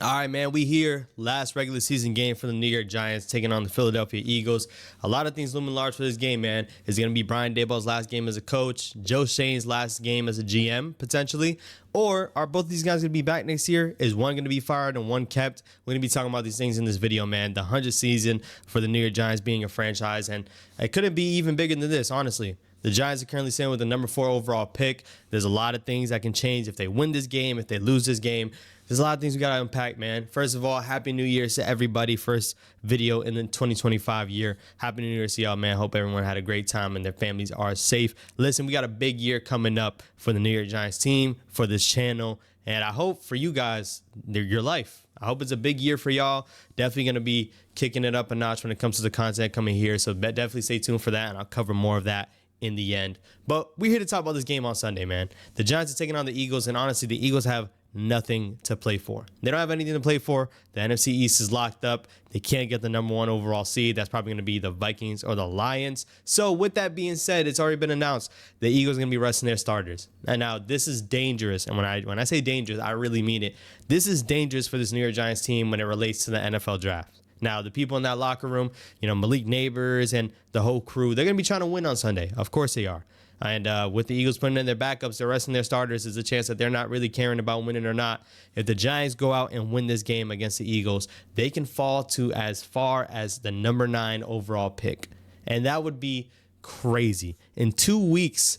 All right, man, we here. Last regular season game for the New York Giants taking on the Philadelphia Eagles. A lot of things looming large for this game, man. Is it going to be Brian Daboll's last game as a coach, Joe Shane's last game as a GM, potentially? Or are both these guys going to be back next year? Is one going to be fired and one kept? We're going to be talking about these things in this video, man. The 100th season for the New York Giants being a franchise, and it couldn't be even bigger than this, honestly. The Giants are currently sitting with the number 4 overall pick. There's a lot of things that can change if they win this game, if they lose this game. There's a lot of things we got to unpack, man. First of all, Happy New Year to everybody. First video in the 2025 year. Happy New Year to y'all, man. Hope everyone had a great time and their families are safe. Listen, we got a big year coming up for the New York Giants team, for this channel, and I hope for you guys, your life. I hope it's a big year for y'all. Definitely going to be kicking it up a notch when it comes to the content coming here, so definitely stay tuned for that, and I'll cover more of that in the end. But we're here to talk about this game on Sunday, man. The Giants are taking on the Eagles, and honestly, the Eagles have nothing to play for. They don't have anything to play for. The NFC East is locked up. They can't get the number 1 overall seed. That's probably going to be the Vikings or the Lions. So with that being said, it's already been announced the Eagles are going to be resting their starters. And now this is dangerous. And when I say dangerous, I really mean it. This is dangerous for this New York Giants team when it relates to the NFL draft. Now, the people in that locker room, Malik Neighbors and the whole crew, they're going to be trying to win on Sunday. Of course they are. And with the Eagles putting in their backups, they're resting their starters, there's a chance that they're not really caring about winning or not. If the Giants go out and win this game against the Eagles, they can fall to as far as the number 9 overall pick. And that would be crazy. In 2 weeks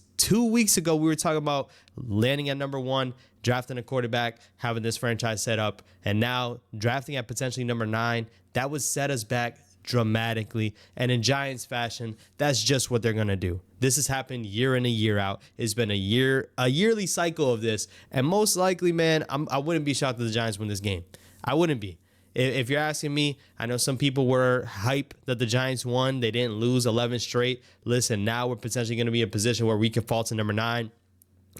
ago, we were talking about landing at number 1, drafting a quarterback, having this franchise set up, and now drafting at potentially number 9. That would set us back dramatically, and in Giants fashion, that's just what they're gonna do. This has happened year in and year out. It's been a yearly cycle of this, and most likely, man, I wouldn't be shocked if the Giants win this game. I wouldn't be. If you're asking me, I know some people were hype that the Giants won. They didn't lose 11 straight. Listen, now we're potentially going to be in a position where we can fall to number 9.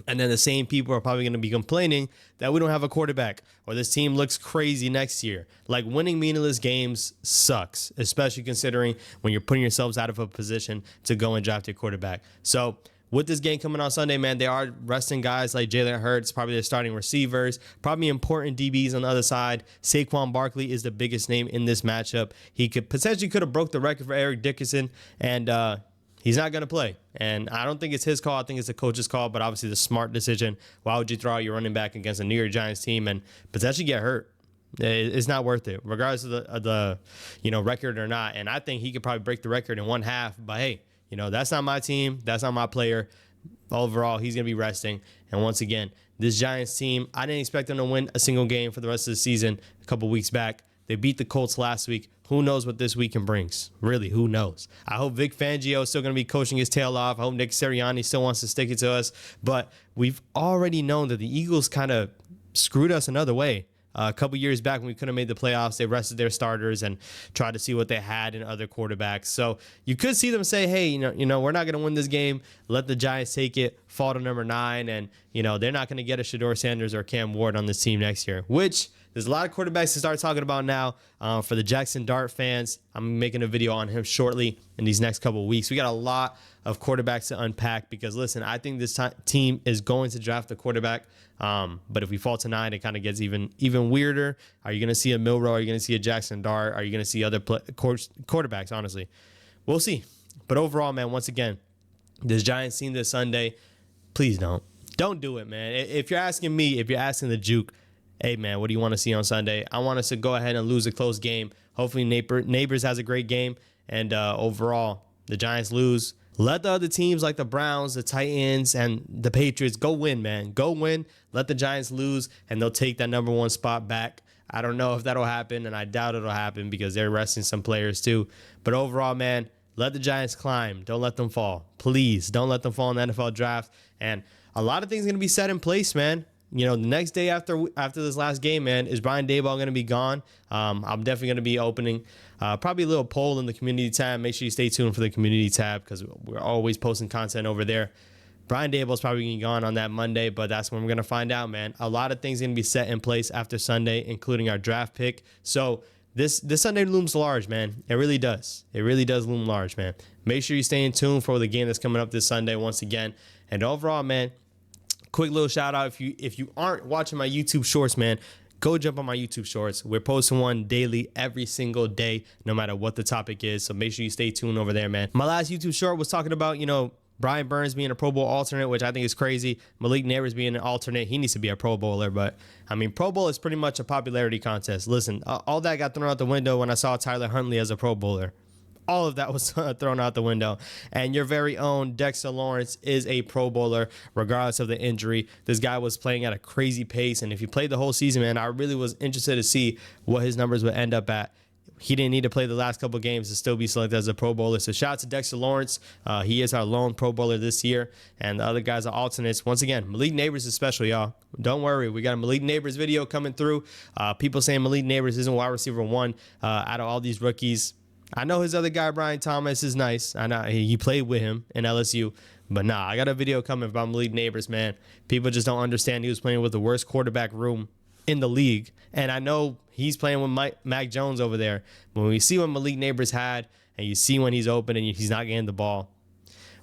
And then the same people are probably going to be complaining that we don't have a quarterback or this team looks crazy next year. Like, winning meaningless games sucks, especially considering when you're putting yourselves out of a position to go and draft your quarterback. So with this game coming on Sunday, man, they are resting guys like Jalen Hurts, probably their starting receivers, probably important DBs on the other side. Saquon Barkley is the biggest name in this matchup. He could have broke the record for Eric Dickerson, and he's not going to play. And I don't think it's his call. I think it's the coach's call, but obviously the smart decision. Why would you throw out your running back against a New York Giants team and potentially get hurt? It's not worth it, regardless of the record or not. And I think he could probably break the record in one half. But hey, that's not my team. That's not my player. Overall, he's going to be resting. And once again, this Giants team, I didn't expect them to win a single game for the rest of the season a couple weeks back. They beat the Colts last week. Who knows what this weekend brings? Really, who knows? I hope Vic Fangio is still going to be coaching his tail off. I hope Nick Sirianni still wants to stick it to us. But we've already known that the Eagles kind of screwed us another way. A couple years back when we couldn't have made the playoffs, they rested their starters and tried to see what they had in other quarterbacks. So you could see them say, hey, we're not going to win this game. Let the Giants take it, fall to number 9. And, they're not going to get a Shedeur Sanders or Cam Ward on this team next year, which there's a lot of quarterbacks to start talking about now. For the Jackson Dart fans, I'm making a video on him shortly in these next couple of weeks. We got a lot of quarterbacks to unpack because, listen, I think this team is going to draft a quarterback. But if we fall to 9, it kind of gets even weirder. Are you going to see a Milroe? Are you going to see a Jackson Dart? Are you going to see other quarterbacks, honestly? We'll see. But overall, man, once again, this Giants team this Sunday, please don't do it, man. If you're asking me, if you're asking the Juke, hey, man, what do you want to see on Sunday? I want us to go ahead and lose a close game. Hopefully Neighbors has a great game. And overall, the Giants lose. Let the other teams like the Browns, the Titans, and the Patriots go win, man. Go win. Let the Giants lose, and they'll take that number 1 spot back. I don't know if that'll happen, and I doubt it'll happen because they're resting some players too. But overall, man, let the Giants climb. Don't let them fall. Please, don't let them fall in the NFL draft. And a lot of things are going to be set in place, man. The next day after this last game, man, is Brian Daboll going to be gone? I'm definitely going to be opening probably a little poll in the community tab. Make sure you stay tuned for the community tab because we're always posting content over there. Brian Daboll's probably going to be gone on that Monday, but that's when we're going to find out, man. A lot of things are going to be set in place after Sunday, including our draft pick. So this Sunday looms large, man. It really does. It really does loom large, man. Make sure you stay in tune for the game that's coming up this Sunday once again. And overall, man, quick little shout out. If you aren't watching my YouTube shorts, man, go jump on my YouTube shorts. We're posting one daily every single day, no matter what the topic is. So make sure you stay tuned over there, man. My last YouTube short was talking about, Brian Burns being a Pro Bowl alternate, which I think is crazy. Malik Neighbors being an alternate. He needs to be a Pro Bowler. But, Pro Bowl is pretty much a popularity contest. Listen, all that got thrown out the window when I saw Tyler Huntley as a Pro Bowler. All of that was thrown out the window. And your very own Dexter Lawrence is a Pro Bowler, regardless of the injury. This guy was playing at a crazy pace. And if he played the whole season, man, I really was interested to see what his numbers would end up at. He didn't need to play the last couple of games to still be selected as a Pro Bowler. So shout out to Dexter Lawrence. He is our lone Pro Bowler this year. And the other guys are alternates. Once again, Malik Neighbors is special, y'all. Don't worry. We got a Malik Neighbors video coming through. People saying Malik Neighbors isn't wide receiver one out of all these rookies. I know his other guy, Brian Thomas, is nice. I know he played with him in LSU. But nah, I got a video coming about Malik Neighbors, man. People just don't understand he was playing with the worst quarterback room in the league. And I know he's playing with Mac Jones over there. When we see what Malik Neighbors had, and you see when he's open and he's not getting the ball,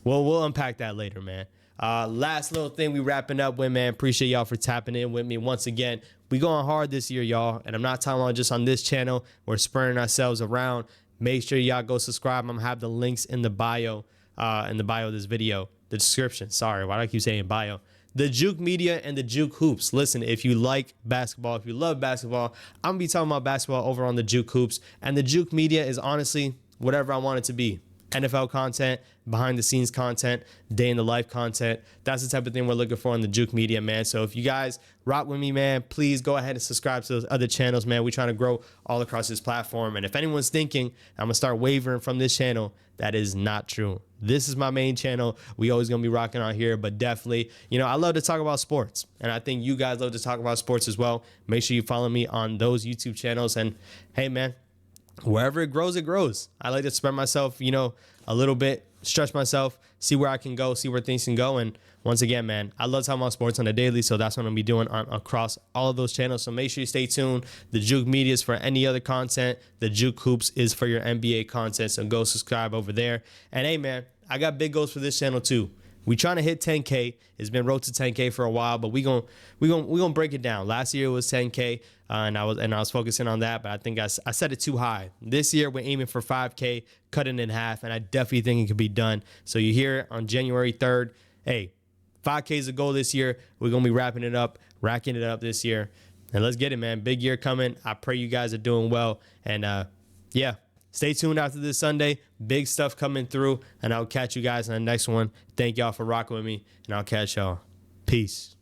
well, we'll unpack that later, man. Last little thing we wrapping up with, man. Appreciate y'all for tapping in with me once again. We going hard this year, y'all. And I'm not talking about just on this channel. We're spurring ourselves around. Make sure y'all go subscribe. I'm going to have the links in the bio of this video. The description. Sorry, why do I keep saying bio? The Juke Media and the Juke Hoops. Listen, if you like basketball, if you love basketball, I'm going to be talking about basketball over on the Juke Hoops. And the Juke Media is honestly whatever I want it to be. NFL content, behind the scenes content, day in the life content. That's the type of thing we're looking for in the Juke Media, man. So if you guys rock with me, man, please go ahead and subscribe to those other channels, man. We're trying to grow all across this platform. And if anyone's thinking I'm going to start wavering from this channel, that is not true. This is my main channel. We always going to be rocking on here, but definitely, I love to talk about sports. And I think you guys love to talk about sports as well. Make sure you follow me on those YouTube channels. And hey, man, wherever it grows, it grows. I like to spread myself, a little bit, stretch myself, see where I can go, see where things can go. And once again, man, I love talking about sports on a daily, so that's what I'm going to be doing across all of those channels. So make sure you stay tuned. The Juke Media is for any other content. The Juke Hoops is for your NBA content, so go subscribe over there. And hey, man, I got big goals for this channel too. We trying to hit 10K. It's been road to 10K for a while, but we gonna break it down. Last year it was 10K, and I was focusing on that, but I think I set it too high. This year we're aiming for 5K, cutting it in half, and I definitely think it could be done. So you hear on January 3rd, hey, 5K is the goal this year. We're gonna be racking it up this year, and let's get it, man. Big year coming. I pray you guys are doing well, and yeah. Stay tuned after this Sunday. Big stuff coming through, and I'll catch you guys in the next one. Thank y'all for rocking with me, and I'll catch y'all. Peace.